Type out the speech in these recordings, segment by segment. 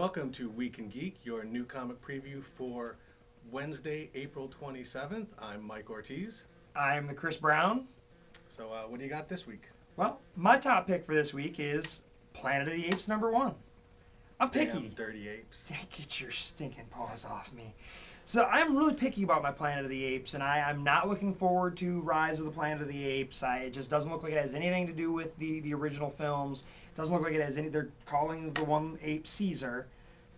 Welcome to Week and Geek, your new comic preview for Wednesday, April 27th. I'm Mike Ortiz. I'm the Chris Brown. So what do you got this week? Well, my top pick for this week is Planet of the Apes #1. I'm picky. Damn dirty apes. Get your stinking paws off me. So I'm really picky about my Planet of the Apes, and I'm not looking forward to Rise of the Planet of the Apes. It just doesn't look like it has anything to do with the original films. It doesn't look like it has any. They're calling the one ape Caesar,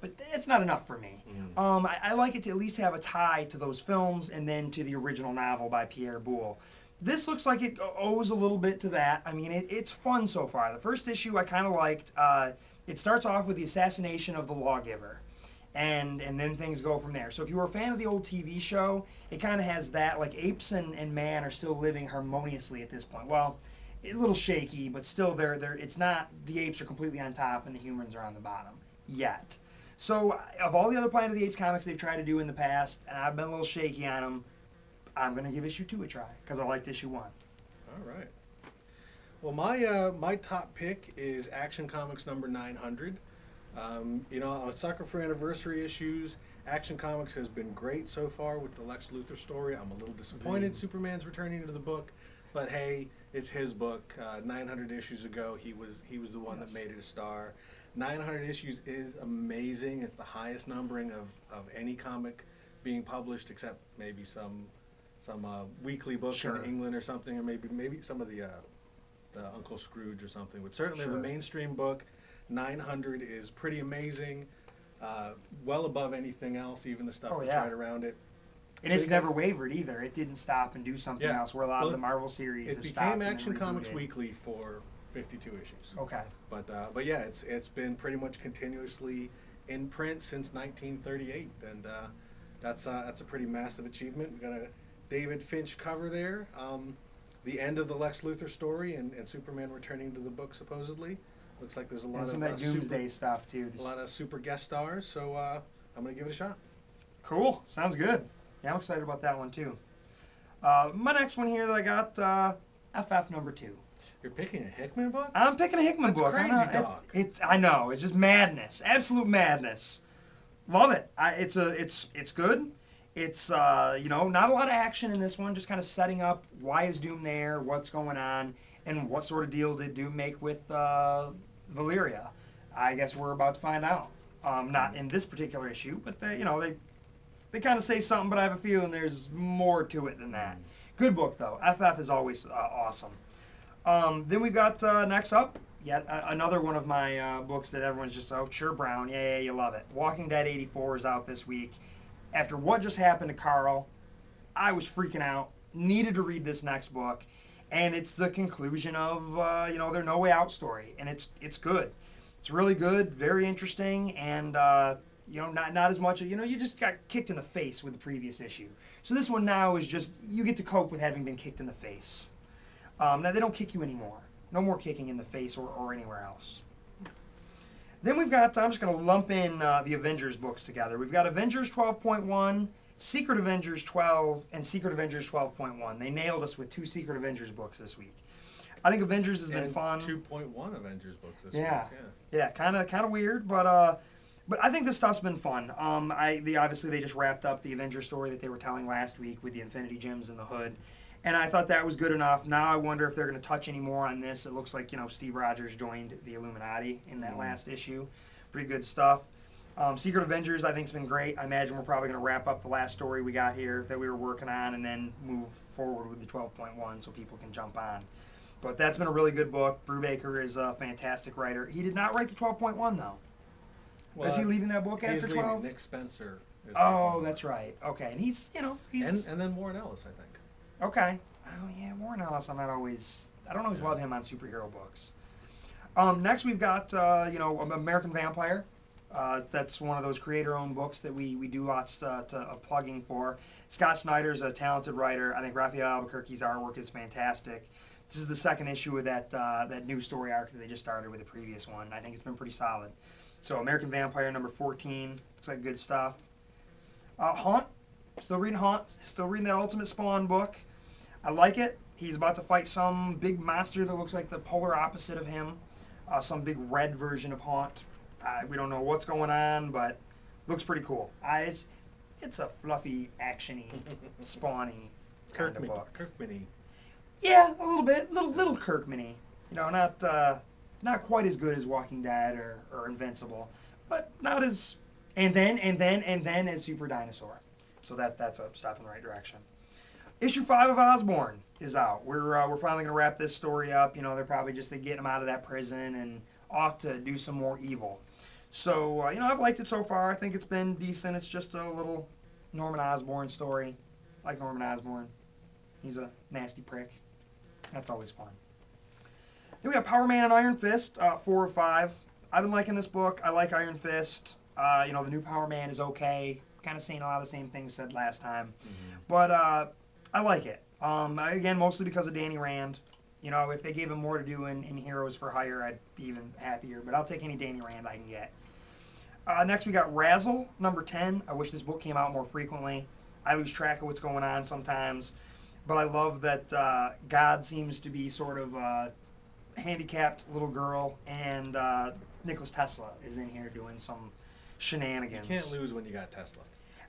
but it's not enough for me. I like it to at least have a tie to those films and then to the original novel by Pierre Boulle. This looks like it owes a little bit to that. I mean, it's fun so far. The first issue I kind of liked. It starts off with the assassination of the lawgiver. And then things go from there. So if you were a fan of the old TV show, it kind of has that, like apes and man are still living harmoniously at this point. Well, a little shaky, but still it's not, the apes are completely on top and the humans are on the bottom yet. So of all the other Planet of the Apes comics they've tried to do in the past, and I've been a little shaky on them, I'm going to give issue 2 a try because I liked issue 1. All right. Well, my top pick is Action Comics number 900. I'm a sucker for anniversary issues. Action Comics has been great so far with the Lex Luthor story. I'm a little disappointed Superman's returning to the book, but hey, it's his book. 900 issues ago, he was the one that made it a star. 900 issues is amazing. It's the highest numbering of any comic being published, except maybe some weekly book in England or something, or maybe some of the Uncle Scrooge or something. But certainly the mainstream book. 900 is pretty amazing, well above anything else, even the stuff that's right around it. And so it's never wavered either. It didn't stop and do something else where a lot of the Marvel series have stopped. It became Action Comics Weekly for 52 issues. Okay. But yeah, it's been pretty much continuously in print since 1938, and that's a pretty massive achievement. We got a David Finch cover there. The end of the Lex Luthor story and Superman returning to the book supposedly. Looks like there's a lot of that Doomsday stuff too. A lot of super guest stars, so I'm gonna give it a shot. Cool, sounds good. Yeah, I'm excited about that one too. My next one here that I got, FF #2. You're picking a Hickman book? I'm picking a Hickman book. That's crazy, dog. I know. It's just madness, absolute madness. Love it. It's good. It's not a lot of action in this one. Just kind of setting up why is Doom there, what's going on, and what sort of deal did Doom make with Valeria. I guess we're about to find out. Not in this particular issue, but they kind of say something, but I have a feeling there's more to it than that. Good book, though. FF is always awesome. Then we got next up, yet another one of my books that everyone's just, oh, sure, Brown. Yeah, you love it. Walking Dead 84 is out this week. After what just happened to Carl, I was freaking out. Needed to read this next book. And it's the conclusion of, their No Way Out story. And it's good. It's really good, very interesting, and, not as much, you just got kicked in the face with the previous issue. So this one now is just, you get to cope with having been kicked in the face. Now, they don't kick you anymore. No more kicking in the face or anywhere else. Then we've got, I'm just going to lump in the Avengers books together. We've got Avengers 12.1, Secret Avengers 12, and Secret Avengers 12.1. They nailed us with 2 Secret Avengers books this week. I think Avengers has been fun. 2.1 Avengers books this week. Yeah, kind of weird, but I think this stuff's been fun. Obviously they just wrapped up the Avengers story that they were telling last week with the Infinity Gems in the hood, and I thought that was good enough. Now I wonder if they're going to touch any more on this. It looks like Steve Rogers joined the Illuminati in that last issue. Pretty good stuff. Secret Avengers, I think, has been great. I imagine we're probably going to wrap up the last story we got here that we were working on and then move forward with the 12.1 so people can jump on. But that's been a really good book. Brubaker is a fantastic writer. He did not write the 12.1, though. Well, is he leaving that book after 12? Nick Spencer. That's right. Okay, and he's. And then Warren Ellis, I think. Okay. Oh, yeah, Warren Ellis, I don't always love him on superhero books. Next, we've got, American Vampire. That's one of those creator-owned books that we do lots of plugging for. Scott Snyder's a talented writer. I think Raphael Albuquerque's artwork is fantastic. This is the second issue of that new story arc that they just started with the previous one. I think it's been pretty solid. So American Vampire number 14. Looks like good stuff. Haunt. Still reading Haunt. Still reading that Ultimate Spawn book. I like it. He's about to fight some big monster that looks like the polar opposite of him. Some big red version of Haunt. We don't know what's going on, but looks pretty cool. It's a fluffy, actiony, spawny kind of book. Kirkman-y. Yeah, a little bit, little Kirkman-y. You know, not quite as good as Walking Dead or Invincible, but not as and then as Super Dinosaur. So that's a step in the right direction. Issue 5 of Osborn is out. We're finally gonna wrap this story up. You know, they're probably just getting him out of that prison and off to do some more evil. So you know, I've liked it so far. I think it's been decent. It's just a little Norman Osborn story. I like Norman Osborn. He's a nasty prick. That's always fun. Then we got Power Man and Iron Fist, 4 of 5. I've been liking this book. I like Iron Fist. You know, the new Power Man is okay. Kind of saying a lot of the same things said last time. Mm-hmm. But I like it. Again, mostly because of Danny Rand. You know, if they gave him more to do in Heroes for Hire, I'd be even happier. But I'll take any Danny Rand I can get. Next, we got Razzle, number 10. I wish this book came out more frequently. I lose track of what's going on sometimes. But I love that God seems to be sort of a handicapped little girl, and Nicholas Tesla is in here doing some shenanigans. You can't lose when you got Tesla.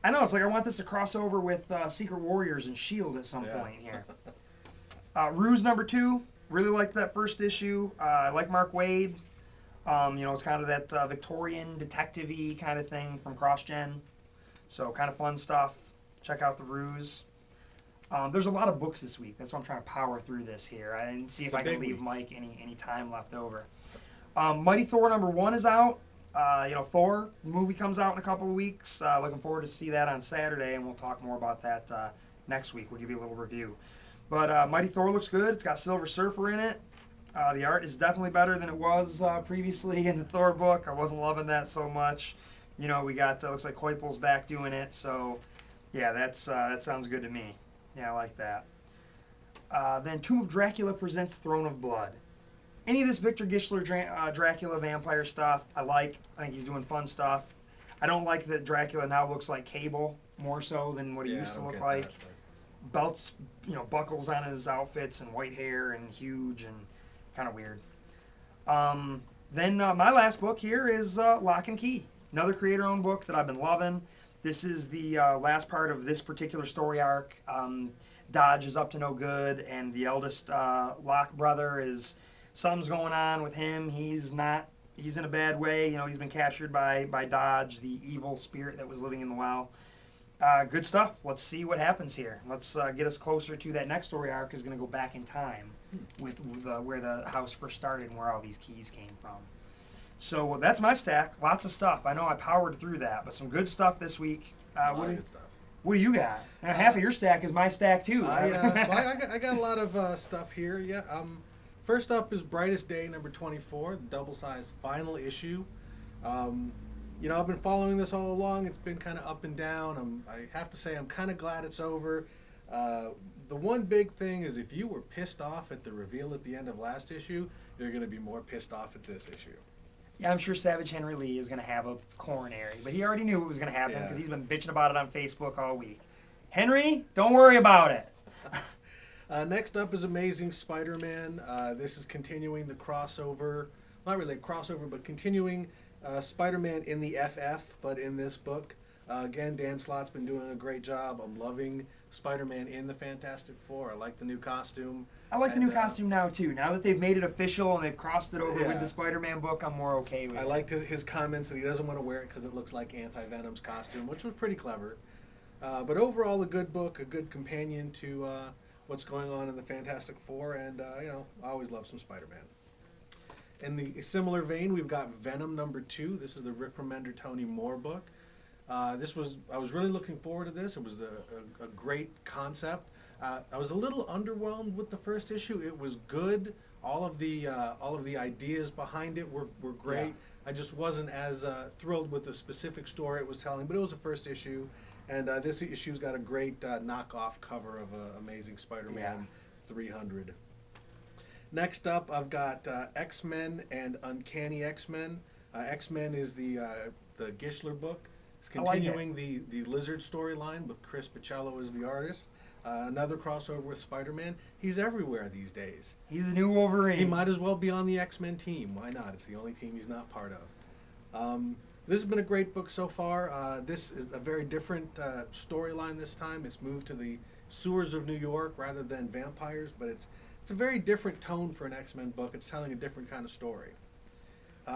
I know. It's like I want this to cross over with Secret Warriors and S.H.I.E.L.D. at some point here. Ruse, number 2. Really liked that first issue. I like Mark Waid. You know, it's kind of that Victorian detective-y kind of thing from CrossGen. So kind of fun stuff. Check out the Ruse. There's a lot of books this week. That's why I'm trying to power through this here and see if I can leave Mike any time left over. Mighty Thor number 1 is out. You know, Thor movie comes out in a couple of weeks. Looking forward to see that on Saturday, and we'll talk more about that next week. We'll give you a little review. But Mighty Thor looks good. It's got Silver Surfer in it. The art is definitely better than it was previously in the Thor book. I wasn't loving that so much. You know, we got looks like Koipel's back doing it. So, yeah, that sounds good to me. Yeah, I like that. Then Tomb of Dracula presents Throne of Blood. Any of this Victor Gischler Dracula vampire stuff, I like. I think he's doing fun stuff. I don't like that Dracula now looks like Cable more so than what he used to look like. Belts, you know, buckles on his outfits and white hair and huge and kind of weird. Then my last book here is Lock and Key. Another creator-owned book that I've been loving. This is the last part of this particular story arc. Dodge is up to no good, and the eldest Locke brother is... Something's going on with him. He's in a bad way. You know, he's been captured by Dodge, the evil spirit that was living in the well. Good stuff. Let's see what happens here. Let's get us closer to that next story arc is going to go back in time with where the house first started and where all these keys came from. So that's my stack. Lots of stuff. I know I powered through that, but some good stuff this week. Good stuff. What do you got? Now, half of your stack is my stack too. I got a lot of stuff here. Yeah. First up is Brightest Day, number 24, the double-sized final issue. You know, I've been following this all along. It's been kind of up and down. I have to say I'm kind of glad it's over. The one big thing is if you were pissed off at the reveal at the end of last issue, you're going to be more pissed off at this issue. Yeah, I'm sure Savage Henry Lee is going to have a coronary, but he already knew it was going to happen because he's been bitching about it on Facebook all week. Henry, don't worry about it. Next up is Amazing Spider-Man. This is continuing the crossover, not really a crossover, but continuing Spider-Man in the FF, but in this book. Again, Dan Slott's been doing a great job. I'm loving Spider-Man in the Fantastic Four. I like the new costume. I like the new costume now, too. Now that they've made it official and they've crossed it over with the Spider-Man book, I'm more okay with it. I liked his comments that he doesn't want to wear it because it looks like Anti-Venom's costume, which was pretty clever. But overall, a good book, a good companion to what's going on in the Fantastic Four, and you know, I always love some Spider-Man. In the similar vein, we've got Venom number 2. This is the Rick Remender Tony Moore book. I was really looking forward to this. It was a great concept. I was a little underwhelmed with the first issue. It was good. All of the ideas behind it were great. Yeah. I just wasn't as thrilled with the specific story it was telling, but it was the first issue. And this issue's got a great knockoff cover of Amazing Spider-Man 300. Next up, I've got X-Men and Uncanny X-Men. X-Men is the Gischler book. It's continuing the Lizard storyline with Chris Bachalo as the artist. Another crossover with Spider-Man. He's everywhere these days. He's the new Wolverine. He might as well be on the X-Men team. Why not? It's the only team he's not part of. This has been a great book so far. This is a very different storyline this time. It's moved to the sewers of New York rather than vampires, but it's a very different tone for an X-Men book. It's telling a different kind of story.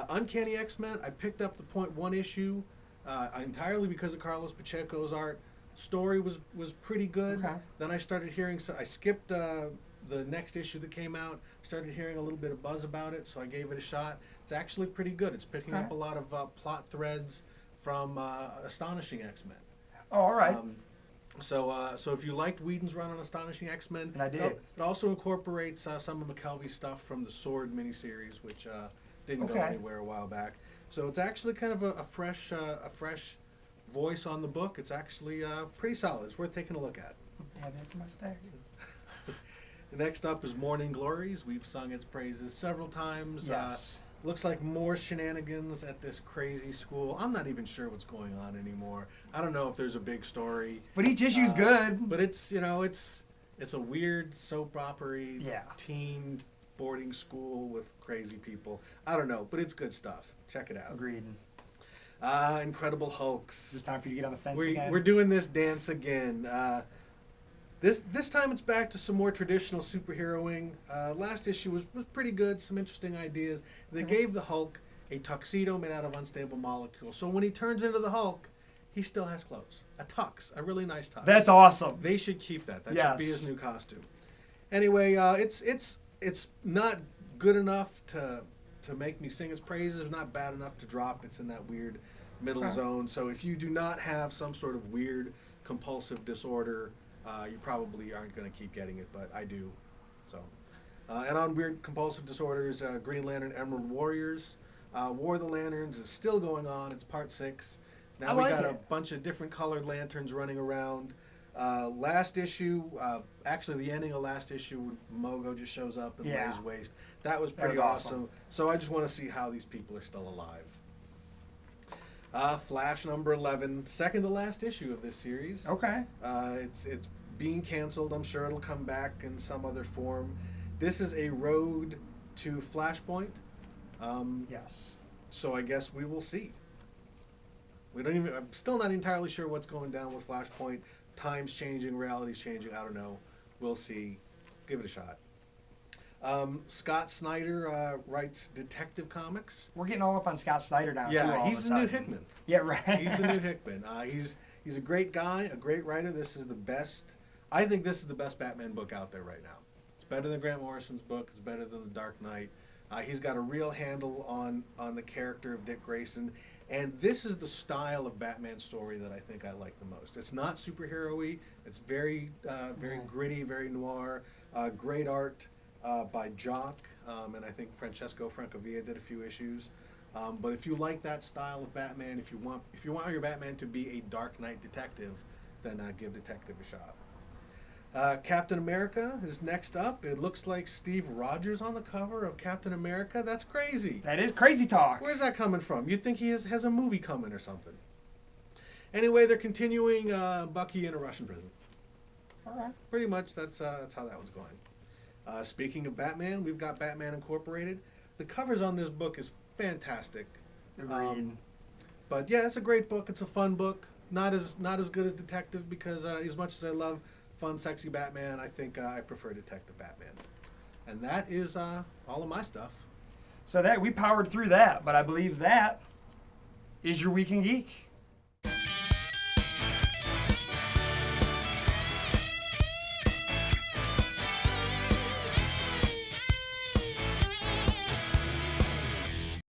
Uncanny X-Men, I picked up the .1 issue entirely because of Carlos Pacheco's art. Story was pretty good. Okay. Then I started hearing, I skipped the next issue that came out, started hearing a little bit of buzz about it, so I gave it a shot. It's actually pretty good. It's picking up a lot of plot threads from Astonishing X-Men. Oh, all right. So if you liked Whedon's run on Astonishing X-Men, And I did. It also incorporates some of McKelvey's stuff from the Sword miniseries, which didn't go anywhere a while back. So it's actually kind of a fresh voice on the book. It's actually pretty solid. It's worth taking a look at. Add that to my stack. Next up is Morning Glories. We've sung its praises several times. Yes. Looks like more shenanigans at this crazy school. I'm not even sure what's going on anymore. I don't know if there's a big story. But each issue's good. But it's it's a weird soap opera Yeah. teen boarding school with crazy people. I don't know, but it's good stuff. Check it out. Agreed. Incredible Hulks. Is this time for you to get on the fence We're again? doing this dance again. This time it's back to some more traditional superheroing. Last issue was pretty good, some interesting ideas. They gave the Hulk a tuxedo made out of unstable molecules. So when he turns into the Hulk, he still has clothes. A tux, a really nice tux. That's awesome. They should keep that. That Yes. should be his new costume. Anyway, it's not good enough to make me sing its praises. It's not bad enough to drop. It's in that weird middle zone. So if you do not have some sort of weird compulsive disorder, you probably aren't going to keep getting it, but I do. So, and on weird compulsive disorders, Green Lantern Emerald Warriors, War of the Lanterns is still going on. It's part 6. Now we got a bunch of different colored lanterns running around. Last issue, actually the ending of last issue, when Mogo just shows up and lays waste. That was pretty awesome. So I just want to see how these people are still alive. Flash number 11, second to last issue of this series. Okay. It's being canceled. I'm sure it'll come back in some other form. This is a road to Flashpoint. Yes. So I guess we will see. I'm still not entirely sure what's going down with Flashpoint. Time's changing, reality's changing. I don't know. We'll see. Give it a shot. Scott Snyder writes Detective Comics. We're getting all up on Scott Snyder now. too, all He's of a the new sudden. Hickman. Yeah, right. He's the new Hickman. He's a great guy, a great writer. This is the best. I think this is the best Batman book out there right now. It's better than Grant Morrison's book. It's better than The Dark Knight. He's got a real handle on the character of Dick Grayson. And this is the style of Batman story that I think I like the most. It's not superhero-y. It's very gritty, very noir. Great art by Jock, and I think Francesco Francavilla did a few issues. But if you like that style of Batman, if you want your Batman to be a Dark Knight detective, then give Detective a shot. Captain America is next up. It looks like Steve Rogers on the cover of Captain America. That's crazy. That is crazy talk. Where's that coming from? You'd think he has a movie coming or something. Anyway, they're continuing Bucky in a Russian prison. All right. Pretty much that's how that one's going. Speaking of Batman, we've got Batman Incorporated. The covers on this book is fantastic. Agreed. But yeah, it's a great book. It's a fun book. Not as good as Detective because as much as I love fun, sexy Batman, I think I prefer Detective Batman. And that is all of my stuff. So that we powered through that, but I believe that is your Week in Geek.